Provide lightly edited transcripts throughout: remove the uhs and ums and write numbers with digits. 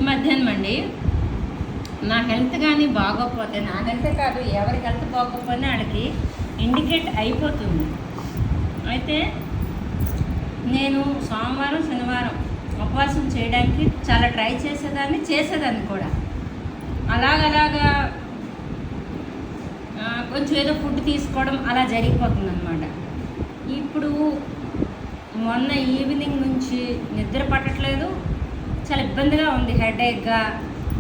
మధ్యాహ్నం అండి. నా హెల్త్ కానీ బాగోకపోతే, నా హెల్త్ కాదు ఎవరి హెల్త్ బాగోకపోయినా వాళ్ళకి ఇండికేట్ అయిపోతుంది. అయితే నేను సోమవారం శనివారం ఉపవాసం చేయడానికి చాలా ట్రై చేసేదాన్ని కూడా. అలాగలాగా కొంచెం ఏదో ఫుడ్ తీసుకోవడం అలా జరిగిపోతుంది అనమాట. ఇప్పుడు మొన్న ఈవినింగ్ నుంచి నిద్ర పట్టట్లేదు, చాలా ఇబ్బందిగా ఉంది, హెడేక్గా,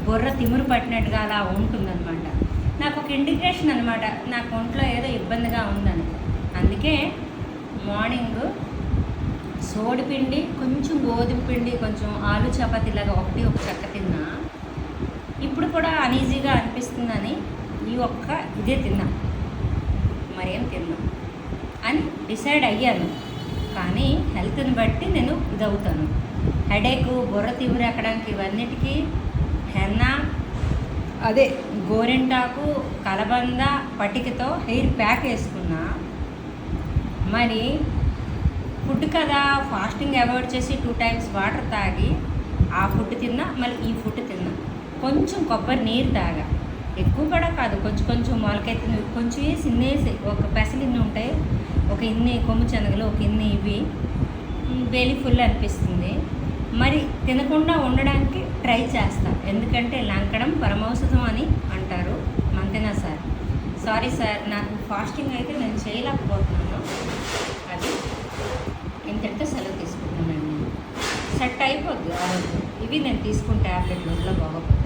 బుర్ర తిమ్మురు పట్టినట్టుగా అలా ఉంటుందన్నమాట. నాకు ఒక ఇండికేషన్ అనమాట, నాకు ఒంట్లో ఏదో ఇబ్బందిగా ఉందని. అందుకే మార్నింగ్ సోడిపిండి, కొంచెం గోధుమ పిండి, కొంచెం ఆలు చపాతీలాగా ఒక చెక్క తిన్నా. ఇప్పుడు కూడా అనీజీగా అనిపిస్తుందని ఇదే తిన్నా, మరేం తిన్నా అని డిసైడ్ అయ్యాను. కానీ హెల్త్ని బట్టి నేను ఇదవుతాను. హెడేకు, బుర్ర తిమ్మిరి ఎక్కడానికి ఇవన్నిటికీ హెన్నా, అదే గోరింటాకు, కలబంద, పటికతో హెయిర్ ప్యాక్ వేసుకున్నా. మరి ఫుడ్ కదా, ఫాస్టింగ్ అవాయిడ్ చేసి 2 times వాటర్ తాగి ఆ ఫుడ్ తిన్నా, మళ్ళీ ఈ ఫుడ్ తిన్నా. కొంచెం కొబ్బరి నీరు తాగా, ఎక్కువ కూడా కాదు, కొంచెం మొలకెత్తిన కొంచెం ఇన్నేసి, ఒక పెసలు ఇన్ని ఉంటాయి, ఒక ఇన్ని కొమ్ము శనగలు, ఒక ఇన్ని ఇవి బేలి ఫుల్ అనిపిస్తుంది. మరి తినకుండా ఉండడానికి ట్రై చేస్తా, ఎందుకంటే లంకడం పరమౌషధం అని అంటారు. అంతేనా సార్? సారీ సార్, నాకు ఫాస్టింగ్ అయితే నేను చేయలేకపోతున్నాను. అది ఇంతటితో సెలవు తీసుకుంటున్నాను. సెట్ అయిపోద్ది ఆ రోజు. ఇవి నేను తీసుకున్న ట్యాబ్లెట్లు ఒంట్లో బాగోకపోతే.